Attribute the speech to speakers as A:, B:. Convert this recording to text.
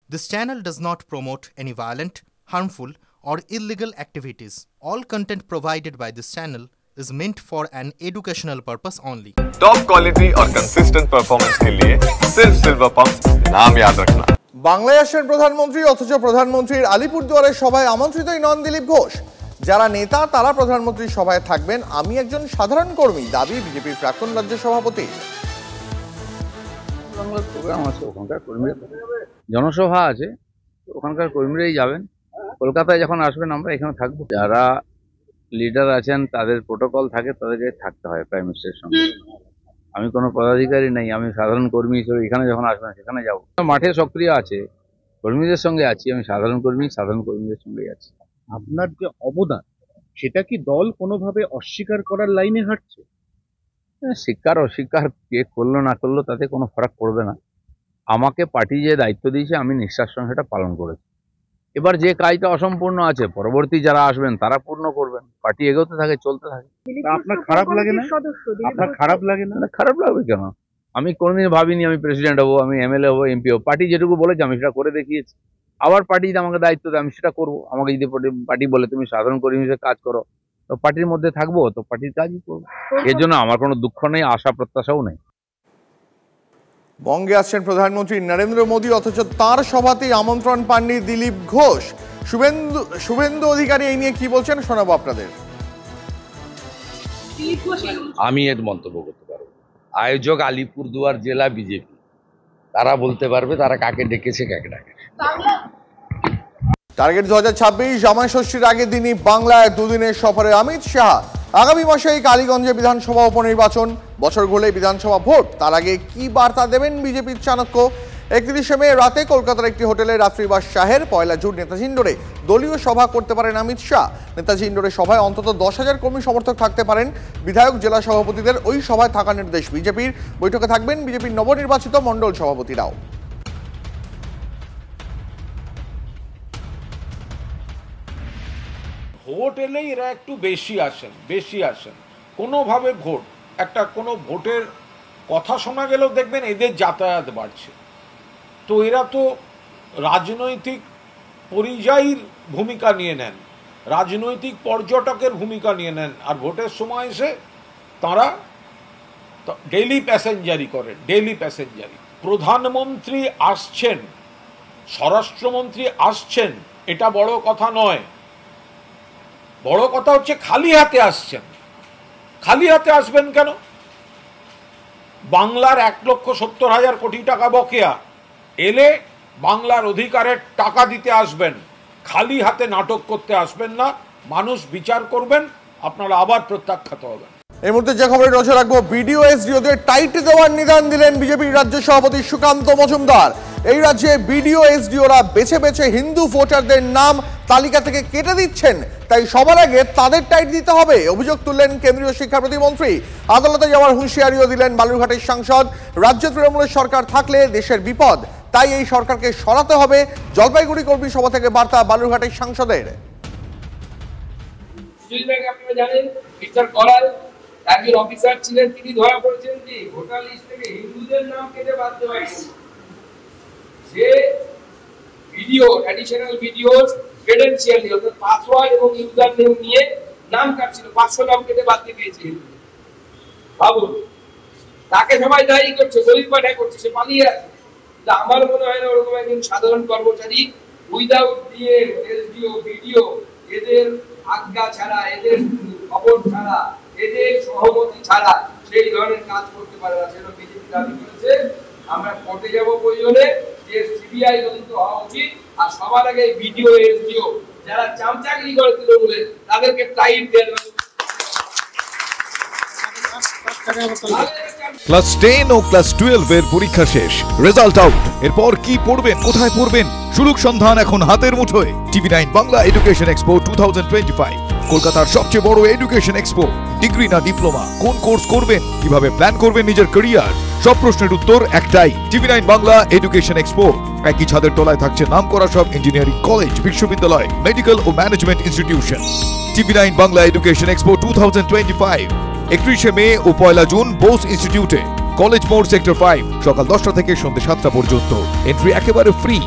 A: This channel does not promote any violent, harmful, or illegal activities. All content provided by this channel is meant for an educational purpose only.
B: Top quality और consistent performance के लिए सिर्फ silver pump नाम याद रखना।
C: বাংলায় আসেন প্রধানমন্ত্রী, অথচ প্রধানমন্ত্রীর আলিপুরদুয়ারের সভায় আমন্ত্রিতই নন দিলীপ ঘোষ। যারা নেতা তারা প্রধানমন্ত্রীর সভায় থাকবেন, আমি একজন সাধারণ কর্মী, দাবি বিজেপির প্রাক্তন রাজ্য সভাপতি।
D: বাংলার প্রোগ্রাম আছে, ওখানকার কর্মীরা জনসভা আছে, ওখানকার কর্মীরাই যাবেন। কলকাতায় যখন আসবেন আমরা এখানে থাকবো। যারা লিডার আছেন তাদের প্রোটোকল থাকে, তাদেরকে থাকতে হয় প্রাইম মিনিস্টারের সঙ্গে। আমি কোনো পদাধিকারী নেই, আমি সাধারণ কর্মী হিসেবে এখানে যখন আসবেন সেখানে যাবো। মাঠে সক্রিয় আছে, কর্মীদের সঙ্গে আছি, আমি সাধারণ কর্মীদের সঙ্গেই আছি।
E: আপনার যে অবদান সেটা কি দল কোনোভাবে অস্বীকার করার লাইনে হাঁটছে?
D: স্বীকার অস্বীকার কে করলো না করলো তাতে কোনো ফারাক পড়বে না। আমাকে পার্টি যে দায়িত্ব দিয়েছে আমি নিষ্ঠার সঙ্গে সেটা পালন করেছি। এবার যে কাজটা অসম্পূর্ণ আছে পরবর্তী যারা আসবেন তারা পূর্ণ করবেন। পার্টি এগোতে থাকে, চলতে থাকে।
E: আপনার খারাপ লাগে না? আপনার খারাপ লাগে না?
D: খারাপ লাগবে কেন? আমি কোনোদিন ভাবিনি আমি প্রেসিডেন্ট হবো, আমি এমএলএ হবো, এমপি হবো। পার্টি যেটুকু বলেছে আমি সেটা করে দেখিয়েছি। আবার পার্টি যদি আমাকে দায়িত্ব দেয় আমি সেটা করবো। আমাকে যদি পার্টি বলে তুমি সাধারণ কর্মী হিসেবে কাজ করো, তো পার্টির মধ্যে থাকবো, তো পার্টির কাজই করবো। এর জন্য আমার কোনো দুঃখ নেই, আশা প্রত্যাশাও নেই।
C: বঙ্গে আসছেন প্রধানমন্ত্রী নরেন্দ্র মোদী, অথচ তার সভাতেই আমন্ত্রণ পাননি দিলীপ ঘোষ। শুভেন্দু অধিকারী এই নিয়ে কি বলছেন শোনাবো আপনাদের।
F: আমি এর মন্তব্য করতে পারবো। আয়োজক আলিপুরদুয়ার জেলা বিজেপি, তারা বলতে পারবে তারা কাকে ডেকেছে কাকে ডাকে।
C: টার্গেট 2026 জামাই ষষ্ঠীর আগের দিনই বাংলায় দুদিনের সফরে অমিত শাহ। আগামী মাসেই কালীগঞ্জে বিধানসভা উপনির্বাচন, বছর ঘুরলেই বিধানসভা ভোট। তার আগে কি বার্তা দেবেন বিজেপির চাণক্য? 31শে মে রাতে কলকাতার একটি হোটেলে রাত্রিবাস শাহের। 1 জুন নেতাজি ইন্ডোরে দলীয় সভা করতে পারেন অমিত শাহ। নেতাজি ইন্ডোরে সভায় অন্তত 10,000 কর্মী সমর্থক থাকতে পারেন। বিধায়ক, জেলা সভাপতিদের ওই সভায় থাকার নির্দেশ বিজেপির। বৈঠকে থাকবেন বিজেপির নবনির্বাচিত মণ্ডল সভাপতিরাও।
G: ভোট এলেই এরা একটু বেশি আসেন কোনোভাবে ভোট, একটা কোনো ভোটের কথা শোনা গেলেও দেখবেন এদের যাতায়াত বাড়ছে। তো এরা তো রাজনৈতিক পরিযায়ীর ভূমিকা নিয়ে নেন, রাজনৈতিক পর্যটকের ভূমিকা নিয়ে নেন, আর ভোটের সময় এসে তারা ডেইলি প্যাসেঞ্জারি করেন, ডেইলি প্যাসেঞ্জারি। প্রধানমন্ত্রী আসছেন, স্বরাষ্ট্রমন্ত্রী আসছেন, এটা বড় কথা নয়। বড় কথা হচ্ছে খালি হাতে আসছেন। খালি হাতে আসবেন কেন? বাংলার 1,70,000 কোটি টাকা বকেয়া, এলে বাংলার অধিকারের টাকা দিতে আসবেন, খালি হাতে নাটক করতে আসবেন না। মানুষ বিচার করবেন, আপনারা আবার প্রত্যাখ্যাত হবেন।
C: এই মুহূর্তে যে খবরে নজর রাখবো, বিডিও এসডিওদের টাইট দেওয়ার নিদান দিলেন বিজেপির রাজ্য সভাপতি সুকান্ত মজুমদার। এই রাজ্যে বিডিও এসডিওরা বেছে বেছে হিন্দু ভোটারদের নাম তালিকা থেকে কেটে দিচ্ছেন, তাই সবার আগে তাদের টাইট দিতে হবে, অভিযোগ তুললেন কেন্দ্রীয় শিক্ষা প্রতিমন্ত্রী। আদালতে যাওয়ার হুঁশিয়ারিও দিলেন বালুরঘাটের সাংসদ। রাজ্যে তৃণমূলের সরকার থাকলে দেশের বিপদ, তাই এই সরকারকে সরাতে হবে। জলপাইগুড়ি কর্মী সভা থেকে বার্তা বালুরঘাটের সাংসদের।
H: একজন অফিসার ছিলেন, তিনি ধরা পড়েছেন যে ভোটার লিস্ট থেকে হিন্দুদের নাম কেটে বাদ দেওয়া হয়েছে। যে ভিডিও, অ্যাডিশনাল ভিডিওস ক্রেডেনশিয়ালি অর্থাৎ পাসওয়ার্ড এবং ইউজার নেম নিয়ে নাম কাটছিল, 500 নাম কেটে বাদ দিয়ে দিয়েছে। ভাবুন, তাকে সবাই দায়ী করছে, দলিল পাঠা করছে, সে পালিয়ে আছে। আমার মনে হয় না ওরকম একজন সাধারণ কর্মচারী উইদাউট ডিএ, এসডিও, ভিডিও এদের আজ্ঞা ছাড়া, এদের খবর ছাড়া, এদের সহমতি ছাড়া সেই ধরনের কাজ করতে পারে না। সেটা বিজেপি দাবি করেছে। আমরা কোর্টে যাব প্রয়োজনে, যে সিবিআই তদন্ত হওয়া উচিত, আর সবার আগে ভিডিও এসডিও যারা চামচাগিরি করে তৃণমূলে তাদেরকে টাইট দেওয়া।
I: ক্লাস 10 ও ক্লাস 12 এর পরীক্ষা শেষ, রেজাল্ট আউট। এরপর কি পড়বেন, কোথায় পড়বেন? সুলুক সন্ধান এখন হাতের মুঠোয়। টিভি9 বাংলা এডুকেশন এক্সপো 2025, কলকাতার সবচেয়ে বড় এডুকেশন এক্সপো। ডিগ্রি না ডিপ্লোমা, কোন কোর্স করবেন, কিভাবে প্ল্যান করবেন নিজের ক্যারিয়ার, সব প্রশ্নের উত্তর একটাই। টিভি9 বাংলা এডুকেশন এক্সপো। একই ছাদের তলায় থাকছে নামকরা সব ইঞ্জিনিয়ারিং কলেজ, বিশ্ববিদ্যালয়, মেডিকেল ও ম্যানেজমেন্ট ইনস্টিটিউশন। টিভি9 বাংলা এডুকেশন এক্সপো 2025, 31শে মে ও 1 জুন বোস ইনস্টিটিউটে, কলেজ মোড়, সেক্টর 5, সকাল 10টা থেকে সন্ধ্যে 7টা পর্যন্ত। এন্ট্রি একেবারে ফ্রি।